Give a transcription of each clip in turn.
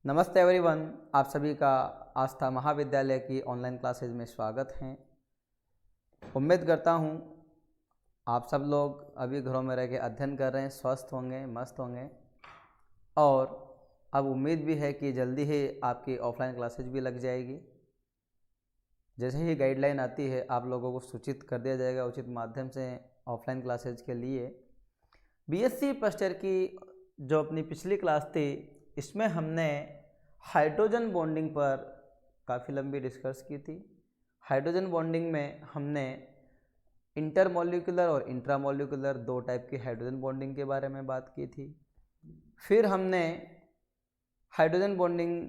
नमस्ते एवरीवन, आप सभी का आस्था महाविद्यालय की ऑनलाइन क्लासेज में स्वागत है। उम्मीद करता हूँ आप सब लोग अभी घरों में रह के अध्ययन कर रहे हैं, स्वस्थ होंगे, मस्त होंगे और अब उम्मीद भी है कि जल्दी ही आपकी ऑफलाइन क्लासेज भी लग जाएगी। जैसे ही गाइडलाइन आती है आप लोगों को सूचित कर दिया जाएगा उचित माध्यम से ऑफलाइन क्लासेज के लिए। बीएससी फर्स्ट ईयर की जो अपनी पिछली क्लास थी इसमें हमने हाइड्रोजन बॉन्डिंग पर काफ़ी लंबी डिस्कस की थी। हाइड्रोजन बॉन्डिंग में हमने इंटरमॉलिक्यूलर और इंट्रामॉलिक्यूलर दो टाइप की हाइड्रोजन बॉन्डिंग के बारे में बात की थी। फिर हमने हाइड्रोजन बॉन्डिंग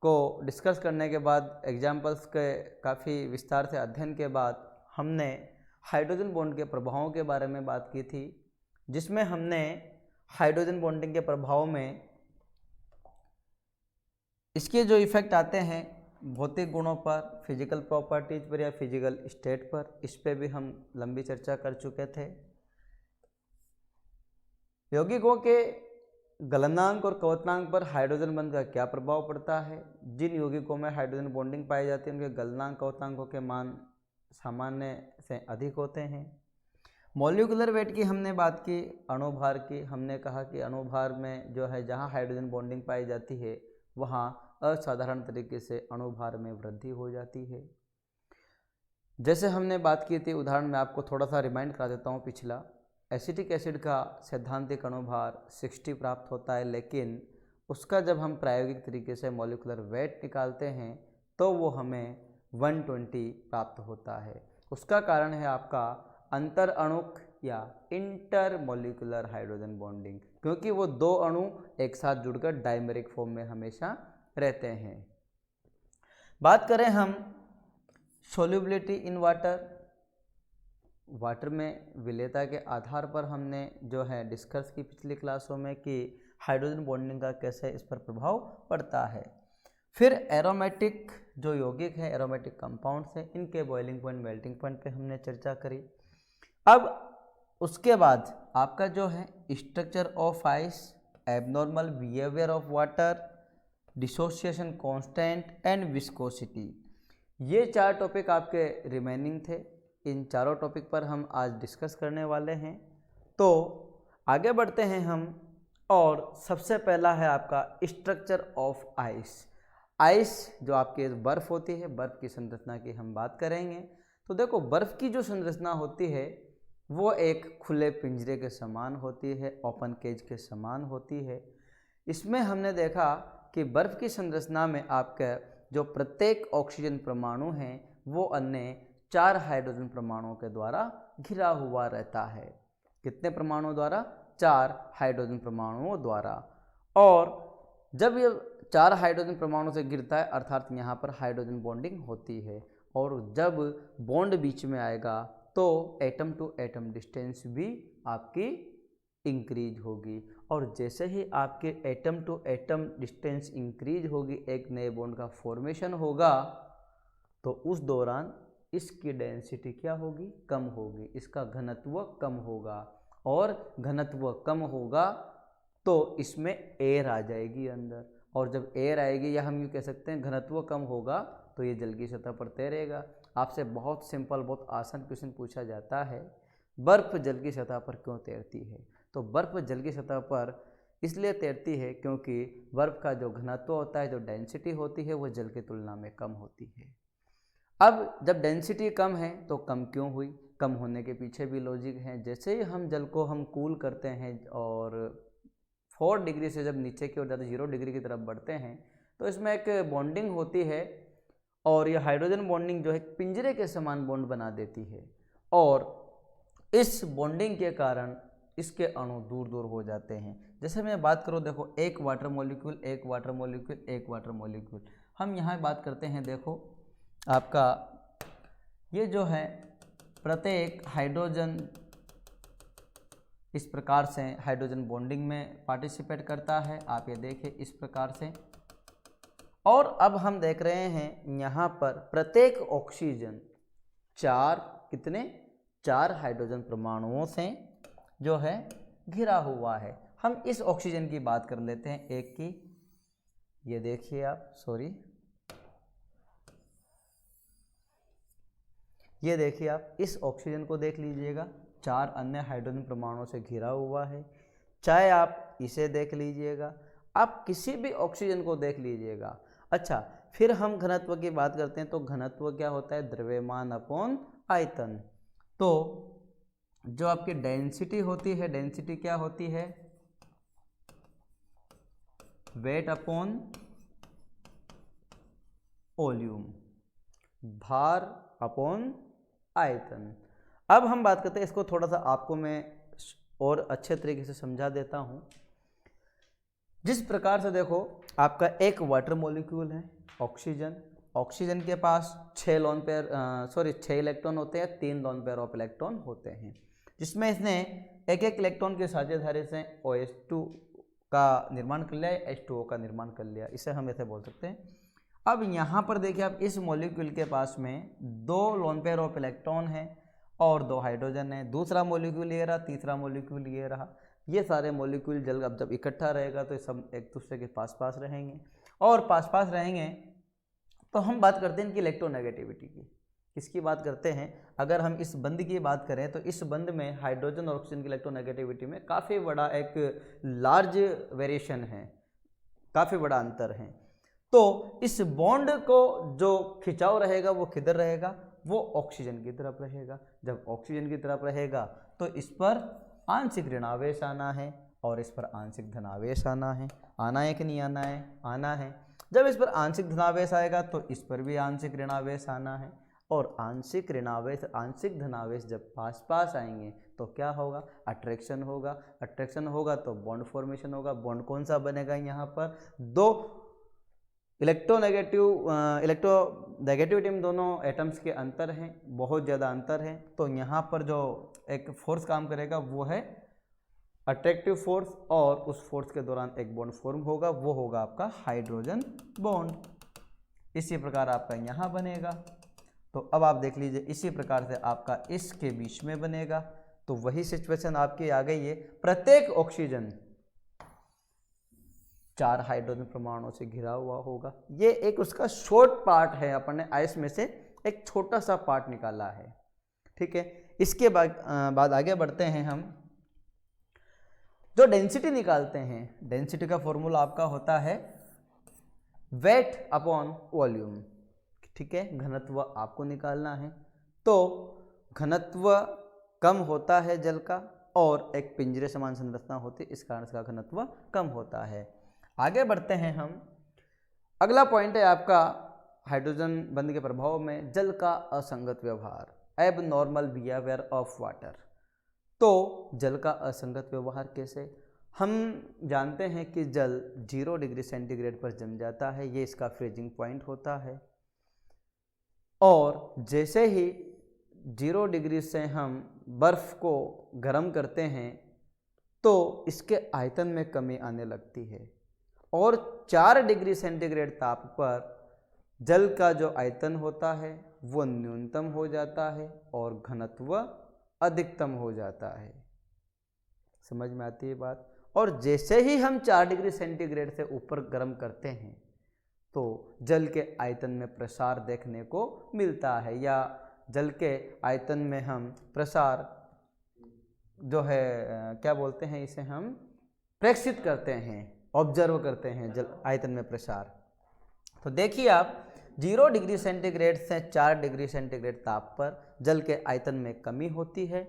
को डिस्कस करने के बाद एग्जाम्पल्स के काफ़ी विस्तार से अध्ययन के बाद हमने हाइड्रोजन बॉन्ड के प्रभावों के बारे में बात की थी, जिसमें हमने हाइड्रोजन बॉन्डिंग के प्रभाव में इसके जो इफ़ेक्ट आते हैं भौतिक गुणों पर, फिजिकल प्रॉपर्टीज पर या फिजिकल स्टेट पर, इस पे भी हम लंबी चर्चा कर चुके थे। यौगिकों के गलनांक और क्वथनांक पर हाइड्रोजन बंध का क्या प्रभाव पड़ता है। जिन यौगिकों में हाइड्रोजन बॉन्डिंग पाई जाती है उनके गलनांक क्वथनांकों के मान सामान्य से अधिक होते हैं। मॉलिक्यूलर वेट की हमने बात की, अणुभार की। हमने कहा कि अणुभार में जो है जहाँ हाइड्रोजन बॉन्डिंग पाई जाती है वहाँ असाधारण तरीके से अणुभार में वृद्धि हो जाती है। जैसे हमने बात की थी, उदाहरण में आपको थोड़ा सा रिमाइंड करा देता हूँ पिछला। एसिटिक एसिड का सैद्धांतिक अणुभार 60 प्राप्त होता है, लेकिन उसका जब हम प्रायोगिक तरीके से मॉलिक्यूलर वेट निकालते हैं तो वो हमें 120 प्राप्त होता है। उसका कारण है आपका अंतर अणुक या इंटरमॉलिक्यूलर हाइड्रोजन बॉन्डिंग, क्योंकि वो दो अणु एक साथ जुड़कर डायमेरिक फॉर्म में हमेशा रहते हैं। बात करें हम सोल्युबिलिटी इन वाटर में विलेयता के आधार पर हमने जो है डिस्कस की पिछली क्लासों में कि हाइड्रोजन बॉन्डिंग का कैसे इस पर प्रभाव पड़ता है। फिर एरोमेटिक जो यौगिक है, एरोमेटिक कंपाउंड्स हैं, इनके बॉइलिंग पॉइंट, मेल्टिंग पॉइंट पे हमने चर्चा करी। अब उसके बाद आपका जो है structure of ice, abnormal behaviour of water, dissociation constant and viscosity, ये चार टॉपिक आपके रिमेनिंग थे। इन चारों टॉपिक पर हम आज डिस्कस करने वाले हैं। तो आगे बढ़ते हैं हम, और सबसे पहला है आपका स्ट्रक्चर ऑफ आइस। आइस जो आपके बर्फ़ होती है, बर्फ़ की संरचना की हम बात करेंगे। तो देखो, बर्फ़ की जो संरचना होती है वो एक खुले पिंजरे के समान होती है, ओपन केज के समान होती है। इसमें हमने देखा कि बर्फ़ की संरचना में आपका जो प्रत्येक ऑक्सीजन परमाणु है वो अन्य 4 हाइड्रोजन परमाणुओं के द्वारा घिरा हुआ रहता है। कितने परमाणुओं द्वारा? 4 हाइड्रोजन परमाणुओं द्वारा। और जब ये 4 हाइड्रोजन परमाणु से गिरता है, अर्थात यहाँ पर हाइड्रोजन बॉन्डिंग होती है, और जब बॉन्ड बीच में आएगा तो एटम टू एटम डिस्टेंस भी आपकी इंक्रीज होगी। और जैसे ही आपके atom to atom distance increase होगी, एक नए बॉन्ड का फॉर्मेशन होगा, तो उस दौरान इसकी डेंसिटी क्या होगी? कम होगी, इसका घनत्व कम होगा। और घनत्व कम होगा तो इसमें एयर आ जाएगी अंदर, और जब एयर आएगी, या हम यूँ कह सकते हैं घनत्व कम होगा, तो ये जल की सतह पर तैरेगा। आपसे बहुत सिंपल, बहुत आसान क्वेश्चन पूछा जाता है, बर्फ़ जल की सतह पर क्यों तैरती है? तो बर्फ़ जल की सतह पर इसलिए तैरती है क्योंकि बर्फ़ का जो घनत्व होता है, जो डेंसिटी होती है, वो जल की तुलना में कम होती है। अब जब डेंसिटी कम है तो कम क्यों हुई? कम होने के पीछे भी लॉजिक है। जैसे ही हम जल को कूल करते हैं और 4 डिग्री से जब नीचे की ओर जाते 0 डिग्री की तरफ बढ़ते हैं, तो इसमें एक बॉन्डिंग होती है, और यह हाइड्रोजन बॉन्डिंग जो है पिंजरे के समान बॉन्ड बना देती है, और इस बॉन्डिंग के कारण इसके अणु दूर दूर हो जाते हैं। जैसे मैं बात करूँ, देखो, एक वाटर मॉलिक्यूल, एक वाटर मॉलिक्यूल, एक वाटर मॉलिक्यूल। हम यहाँ बात करते हैं, देखो आपका ये जो है प्रत्येक हाइड्रोजन इस प्रकार से हाइड्रोजन बॉन्डिंग में पार्टिसिपेट करता है। आप ये देखिए इस प्रकार से। और अब हम देख रहे हैं यहाँ पर प्रत्येक ऑक्सीजन 4 हाइड्रोजन परमाणुओं से जो है घिरा हुआ है। हम इस ऑक्सीजन की बात कर लेते हैं, एक की। ये देखिए आप, सॉरी, ये देखिए आप, इस ऑक्सीजन को देख लीजिएगा, 4 अन्य हाइड्रोजन परमाणुओं से घिरा हुआ है। चाहे आप इसे देख लीजिएगा, आप किसी भी ऑक्सीजन को देख लीजिएगा। अच्छा, फिर हम घनत्व की बात करते हैं, तो घनत्व क्या होता है? द्रव्यमान अपॉन आयतन। तो जो आपकी डेंसिटी होती है, डेंसिटी क्या होती है? वेट अपॉन वॉल्यूम, भार अपॉन आयतन। अब हम बात करते हैं, इसको थोड़ा सा आपको मैं और अच्छे तरीके से समझा देता हूं। जिस प्रकार से देखो, आपका एक वाटर मॉलिक्यूल है ऑक्सीजन, ऑक्सीजन के पास 6 इलेक्ट्रॉन होते हैं, 3 लोन पेयर ऑफ इलेक्ट्रॉन होते हैं, जिसमें इसने एक इलेक्ट्रॉन की साझेदारी से OH2 का निर्माण कर लिया, H2O का निर्माण कर लिया, इसे हम ऐसे बोल सकते हैं। अब यहाँ पर देखिए आप, इस मॉलिक्यूल के पास में 2 लोन पेयर ऑफ इलेक्ट्रॉन है और 2 हाइड्रोजन है। दूसरा मॉलिक्यूल ये रहा, तीसरा मॉलिक्यूल ये रहा। ये सारे मॉलिक्यूल जब इकट्ठा रहेगा तो सब एक दूसरे के पास पास रहेंगे, और पास पास रहेंगे तो हम बात करते हैं इनकी इलेक्ट्रोनेगेटिविटी की। किसकी बात करते हैं? अगर हम इस बंध की बात करें तो इस बंध में हाइड्रोजन और ऑक्सीजन की इलेक्ट्रोनेगेटिविटी में काफ़ी बड़ा एक लार्ज वेरिएशन है, काफ़ी बड़ा अंतर है। तो इस बॉन्ड को जो खिंचाव रहेगा वो किधर रहेगा? वो ऑक्सीजन की तरफ रहेगा। जब ऑक्सीजन की तरफ रहेगा तो इस पर आंशिक ऋणावेश आना है और इस पर आंशिक धनावेश आना है। आना है कि नहीं आना है? आना है। जब इस पर आंशिक धनावेश आएगा तो इस पर भी आंशिक ऋणावेश आना है, और आंशिक ऋणावेश, आंशिक धनावेश जब पास पास आएंगे तो क्या होगा? अट्रैक्शन होगा। अट्रैक्शन होगा तो बॉन्ड फॉर्मेशन होगा। बॉन्ड कौन सा बनेगा? यहाँ पर 2 इलेक्ट्रोनेगेटिविटी में दोनों एटम्स के अंतर हैं, बहुत ज़्यादा अंतर है। तो यहाँ पर जो एक फोर्स काम करेगा वो है अट्रैक्टिव फोर्स, और उस फोर्स के दौरान एक बॉन्ड फॉर्म होगा, वो होगा आपका हाइड्रोजन बॉन्ड। इसी प्रकार आपका यहाँ बनेगा। तो अब आप देख लीजिए, इसी प्रकार से आपका इसके बीच में बनेगा। तो वही सिचुएशन आपकी आ गई है। प्रत्येक ऑक्सीजन 4 हाइड्रोजन परमाणुओं से घिरा हुआ होगा। ये एक उसका शॉर्ट पार्ट है, अपन ने आइस में से एक छोटा सा पार्ट निकाला है। ठीक है, इसके बाद आगे बढ़ते हैं। हम जो डेंसिटी निकालते हैं, डेंसिटी का फॉर्मूला आपका होता है वेट अपॉन वॉल्यूम। ठीक है, घनत्व आपको निकालना है। तो घनत्व कम होता है जल का, और एक पिंजरे समान संरचना होती है, इस कारण इसका घनत्व कम होता है। आगे बढ़ते हैं हम। अगला पॉइंट है आपका हाइड्रोजन बंध के प्रभाव में जल का असंगत व्यवहार, एब नॉर्मल बिहेवियर ऑफ वाटर। तो जल का असंगत व्यवहार कैसे? हम जानते हैं कि जल 0 डिग्री सेंटीग्रेड पर जम जाता है, ये इसका फ्रीजिंग पॉइंट होता है। और जैसे ही 0 डिग्री से हम बर्फ़ को गर्म करते हैं तो इसके आयतन में कमी आने लगती है, और 4 डिग्री सेंटीग्रेड ताप पर जल का जो आयतन होता है वो न्यूनतम हो जाता है और घनत्व अधिकतम हो जाता है। समझ में आती है बात? और जैसे ही हम 4 डिग्री सेंटीग्रेड से ऊपर गर्म करते हैं तो जल के आयतन में प्रसार देखने को मिलता है, या जल के आयतन में हम प्रसार जो है क्या बोलते हैं, इसे हम प्रेक्षित करते हैं, ऑब्जर्व करते हैं जल आयतन में प्रसार। तो देखिए आप, 0 डिग्री सेंटीग्रेड से 4 डिग्री सेंटीग्रेड ताप पर जल के आयतन में कमी होती है,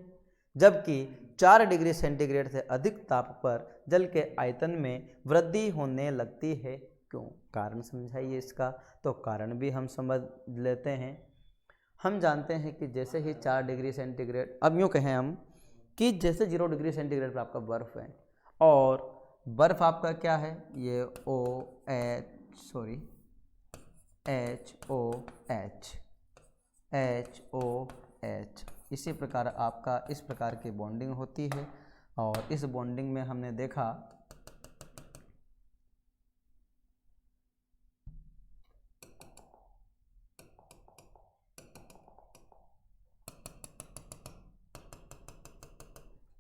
जबकि 4 डिग्री सेंटीग्रेड से अधिक ताप पर जल के आयतन में वृद्धि होने लगती है। क्यों? कारण समझाइए इसका। तो कारण भी हम समझ लेते हैं। हम जानते हैं कि जैसे ही 4 डिग्री सेंटीग्रेड, अब यूँ कहें हम कि जैसे 0 डिग्री सेंटीग्रेड पर आपका बर्फ़ है, और बर्फ़ आपका क्या है, ये HOH, इसी प्रकार आपका इस प्रकार की बॉन्डिंग होती है। और इस बॉन्डिंग में हमने देखा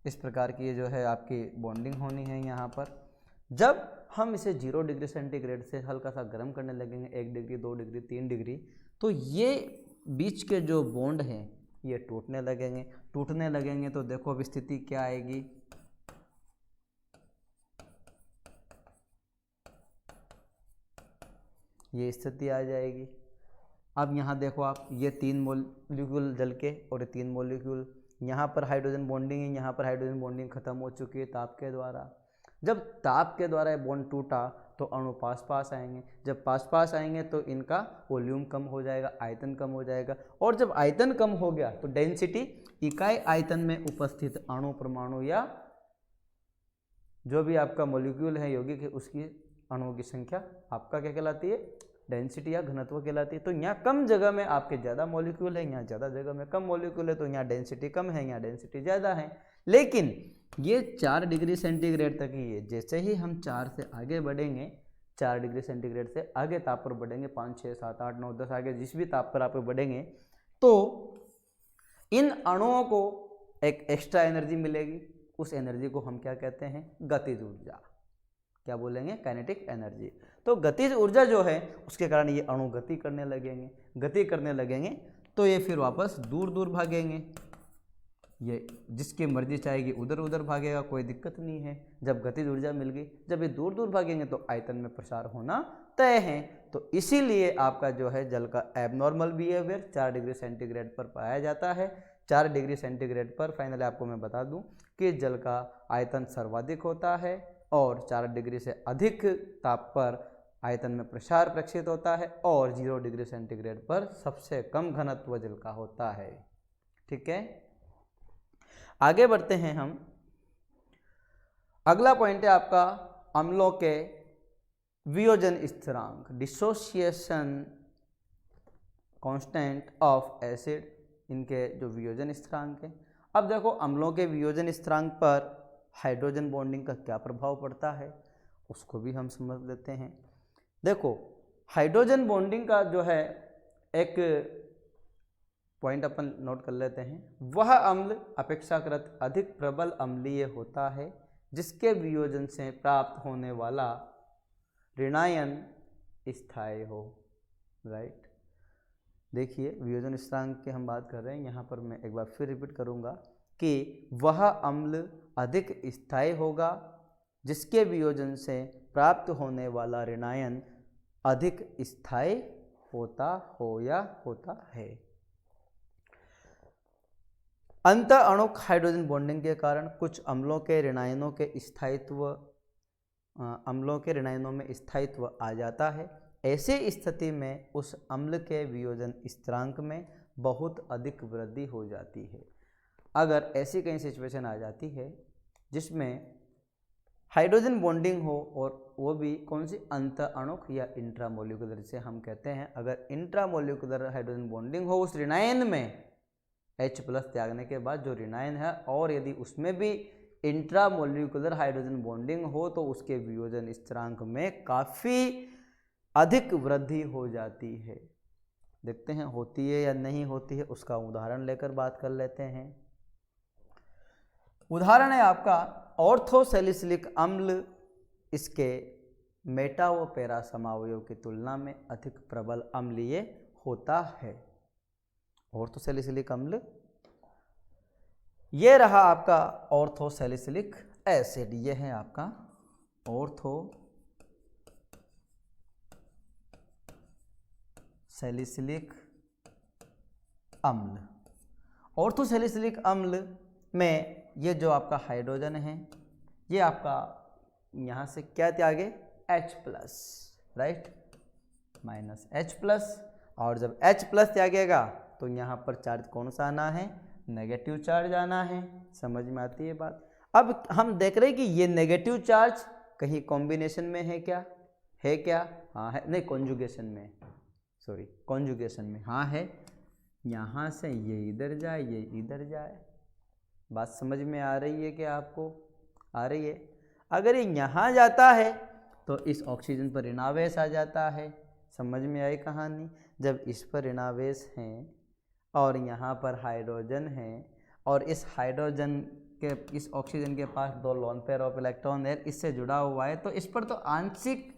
इस प्रकार की जो है आपकी बॉन्डिंग होनी है यहाँ पर। जब हम इसे 0 डिग्री सेंटीग्रेड से हल्का सा गर्म करने लगेंगे, 1 डिग्री 2 डिग्री 3 डिग्री, तो ये बीच के जो बॉन्ड हैं ये टूटने लगेंगे। तो देखो अब स्थिति क्या आएगी, ये स्थिति आ जाएगी। अब यहाँ देखो आप, ये 3 मॉलिक्यूल जल के और ये 3 मॉलिक्यूल, यहाँ पर हाइड्रोजन बॉन्डिंग है, यहाँ पर हाइड्रोजन बॉन्डिंग खत्म हो चुकी है ताप के द्वारा। जब ताप के द्वारा ये बॉन्ड टूटा तो अणु पास पास आएंगे, जब पास पास आएंगे तो इनका वॉल्यूम कम हो जाएगा, आयतन कम हो जाएगा, और जब आयतन कम हो गया तो डेंसिटी, इकाई आयतन में उपस्थित अणु परमाणु या जो भी आपका मॉलिक्यूल है यौगिक है उसकी अणुओं की संख्या आपका क्या कहलाती है, डेंसिटी या घनत्व कहलाती है। तो यहाँ कम जगह में आपके ज़्यादा मॉलिक्यूल है, यहाँ ज़्यादा जगह में कम मॉलिक्यूल है, तो यहाँ डेंसिटी कम है, यहाँ डेंसिटी ज़्यादा है। लेकिन ये 4 डिग्री सेंटीग्रेड तक ही है। जैसे ही हम 4 से आगे बढ़ेंगे, 4 डिग्री सेंटीग्रेड से आगे ताप पर बढ़ेंगे, 5 6 7 8 9 10 आगे जिस भी ताप पर आप बढ़ेंगे, तो इन अणुओं को एक एक्स्ट्रा एनर्जी मिलेगी। उस एनर्जी को हम क्या कहते हैं, गतिज ऊर्जा। क्या बोलेंगे, काइनेटिक एनर्जी। तो गतिज ऊर्जा जो है उसके कारण ये अणु गति करने लगेंगे, तो ये फिर वापस दूर दूर भागेंगे। ये जिसकी मर्जी चाहेगी उधर उधर भागेगा, कोई दिक्कत नहीं है। जब गतिज ऊर्जा मिल गई, जब ये दूर दूर भागेंगे तो आयतन में प्रसार होना तय है। तो इसीलिए आपका जो है जल का एबनॉर्मल बिहेवियर 4 डिग्री सेंटीग्रेड पर पाया जाता है। 4 डिग्री सेंटीग्रेड पर फाइनली आपको मैं बता दूं कि जल का आयतन सर्वाधिक होता है और 4 डिग्री से अधिक ताप पर आयतन में प्रसार प्रक्षेपित होता है, और 0 डिग्री सेंटीग्रेड पर सबसे कम घनत्व जल का होता है। ठीक है, आगे बढ़ते हैं हम। अगला पॉइंट है आपका अम्लों के वियोजन स्थिरांक, डिसोसिएशन कांस्टेंट ऑफ एसिड, इनके जो वियोजन स्थिरांक है। अब देखो अम्लों के वियोजन स्थिरांक पर हाइड्रोजन बॉन्डिंग का क्या प्रभाव पड़ता है उसको भी हम समझ लेते हैं। देखो हाइड्रोजन बॉन्डिंग का जो है एक पॉइंट अपन नोट कर लेते हैं। वह अम्ल अपेक्षाकृत अधिक प्रबल अम्लीय होता है जिसके वियोजन से प्राप्त होने वाला ऋणायन स्थायी हो। राइट, देखिए वियोजन स्थिरांक की हम बात कर रहे हैं, यहाँ पर मैं एक बार फिर रिपीट करूँगा कि वह अम्ल अधिक स्थायी होगा जिसके वियोजन से प्राप्त होने वाला ऋणायन अधिक स्थायी होता हो या होता है। अंत अणुक हाइड्रोजन बॉन्डिंग के कारण कुछ अम्लों के ऋणायनों में स्थायित्व आ जाता है। ऐसी स्थिति में उस अम्ल के वियोजन स्थिरांक में बहुत अधिक वृद्धि हो जाती है। अगर ऐसी कहीं सिचुएशन आ जाती है जिसमें हाइड्रोजन बॉन्डिंग हो, और वो भी कौन सी, अंत अणुक या इंट्रामोलिकुलर जिसे हम कहते हैं, अगर इंट्रामोलिकुलर हाइड्रोजन बॉन्डिंग हो उस ऋणायन में H+ त्यागने के बाद जो ऋणायन है, और यदि उसमें भी इंट्रामोलिकुलर हाइड्रोजन बॉन्डिंग हो तो उसके वियोजन स्थिरांक में काफ़ी अधिक वृद्धि हो जाती है। देखते हैं होती है या नहीं होती है, उसका उदाहरण लेकर बात कर लेते हैं। उदाहरण है आपका ऑर्थोसैलिसिलिक अम्ल। इसके मेटा व पैरा समावयव की तुलना में अधिक प्रबल अम्लीय होता है। ऑर्थोसैलिसिलिक अम्ल, ये रहा आपका ऑर्थोसैलिसिलिक एसिड, ये है आपका ऑर्थोसैलिसिलिक अम्ल। ऑर्थोसैलिसिलिक अम्ल में ये जो आपका हाइड्रोजन है ये आपका यहाँ से क्या त्यागे, H+, राइट, -H+, और जब H+ त्यागेगा तो यहाँ पर चार्ज कौन सा आना है, नेगेटिव चार्ज आना है। समझ में आती है बात। अब हम देख रहे हैं कि ये नेगेटिव चार्ज कहीं कॉम्बिनेशन में है क्या, हाँ है, नहीं कॉन्जुगेशन में, कॉन्जुगेशन में हाँ है। यहाँ से ये इधर जाए, ये इधर जाए, बात समझ में आ रही है कि आपको आ रही है। अगर ये यहाँ जाता है तो इस ऑक्सीजन पर ऋणावेश आ जाता है। समझ में आई कहानी। जब इस पर ऋणावेश हैं और यहाँ पर हाइड्रोजन है, और इस हाइड्रोजन के इस ऑक्सीजन के पास 2 लोन पेयर ऑफ इलेक्ट्रॉन है, इससे जुड़ा हुआ है, तो इस पर तो आंशिक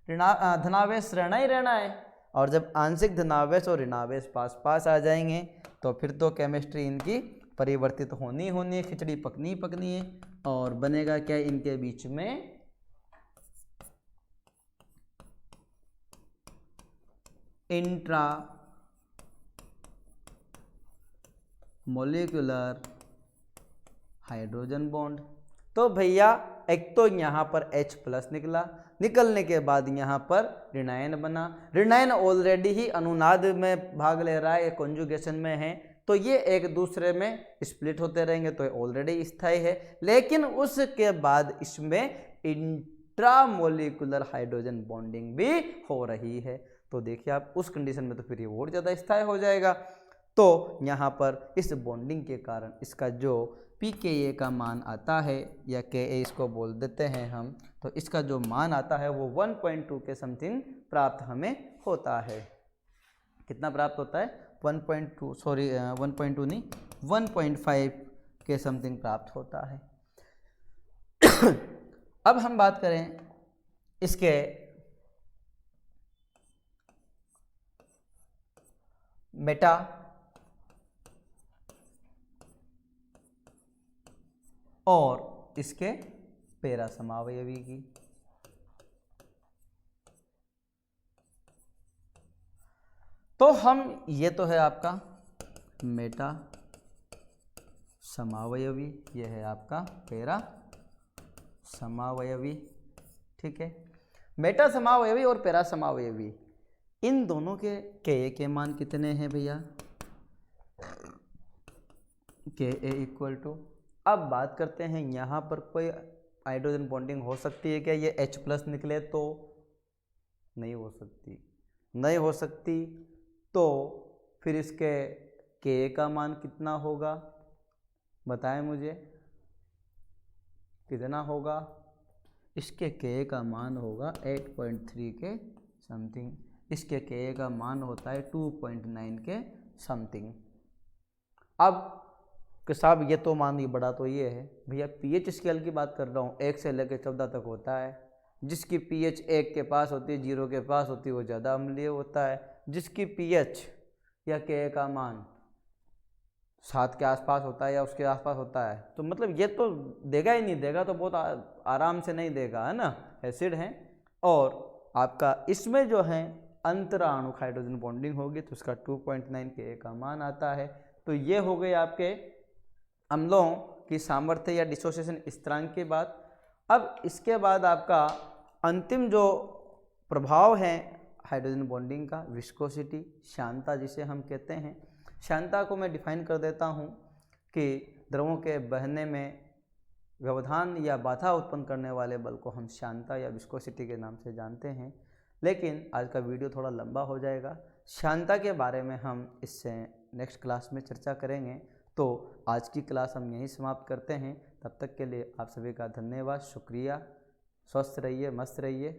धनावेश रहना ही रहना है। और जब आंशिक धनावेश और ऋणावेश पास पास आ जाएंगे तो फिर तो केमिस्ट्री इनकी परिवर्तित होनी होनी है, खिचड़ी पकनी पकनी है। और बनेगा क्या इनके बीच में इंट्रा मोलिकुलर हाइड्रोजन बॉन्ड। तो भैया एक तो यहाँ पर H+ निकला, निकलने के बाद यहाँ पर ऋणायन बना, ऋणायन ऑलरेडी ही अनुनाद में भाग ले रहा है, ये कॉन्जुगेशन में है, तो ये एक दूसरे में स्प्लिट होते रहेंगे, तो ऑलरेडी स्थायी है। लेकिन उसके बाद इसमें इंट्रामोलिकुलर हाइड्रोजन बॉन्डिंग भी हो रही है, तो देखिए आप उस कंडीशन में तो फिर ये और ज़्यादा स्थायी हो जाएगा। तो यहाँ पर इस बॉन्डिंग के कारण इसका जो pKa का मान आता है, या Ka इसको बोल देते हैं हम, तो इसका जो मान आता है वो 1.2 के समथिंग प्राप्त हमें होता है। कितना प्राप्त होता है? 1.2 सॉरी 1.2 नहीं 1.5 के समथिंग प्राप्त होता है। अब हम बात करें इसके मेटा और इसके पेरा समावयवी की। तो हम ये तो है आपका मेटा समावयवी, ये है आपका पेरा समावयवी, ठीक है। मेटा समावयवी और पेरा समावयवी, इन दोनों के मान कितने हैं भैया? Ka इक्वल टू, अब बात करते हैं यहाँ पर कोई हाइड्रोजन बॉन्डिंग हो सकती है क्या? ये H+ निकले तो नहीं हो सकती, नहीं हो सकती, तो फिर इसके Ka का मान कितना होगा बताएं मुझे, कितना होगा? इसके Ka का मान होगा 8.3 के समथिंग, इसके Ka का मान होता है 2.9 के समथिंग। अब कि साहब ये तो मान बड़ा तो ये है भैया, pH स्केल की बात कर रहा हूँ, 1 से लेकर 14 तक होता है। जिसकी pH 1 के पास होती है, 0 के पास होती है, वो ज़्यादा अम्लीय होता है। जिसकी pH या Ka का मान 7 के आसपास होता है या उसके आसपास होता है, तो मतलब ये तो देगा ही नहीं, देगा तो बहुत आराम से नहीं देगा, है ना, एसिड है। और आपका इसमें जो है अंतराणु हाइड्रोजन बॉन्डिंग होगी तो उसका 2.9 Ka का मान आता है। तो ये हो गए आपके अम्लों की सामर्थ्य या डिसोसिएशन स्थिरांक की बात। अब इसके बाद आपका अंतिम जो प्रभाव है हाइड्रोजन बॉन्डिंग का, विस्कोसिटी, श्यानता जिसे हम कहते हैं। श्यानता को मैं डिफाइन कर देता हूँ कि द्रवों के बहने में व्यवधान या बाधा उत्पन्न करने वाले बल को हम श्यानता या विस्कोसिटी के नाम से जानते हैं। लेकिन आज का वीडियो थोड़ा लंबा हो जाएगा, श्यानता के बारे में हम इससे नेक्स्ट क्लास में चर्चा करेंगे। तो आज की क्लास हम यहीं समाप्त करते हैं। तब तक के लिए आप सभी का धन्यवाद, शुक्रिया। स्वस्थ रहिए, मस्त रहिए।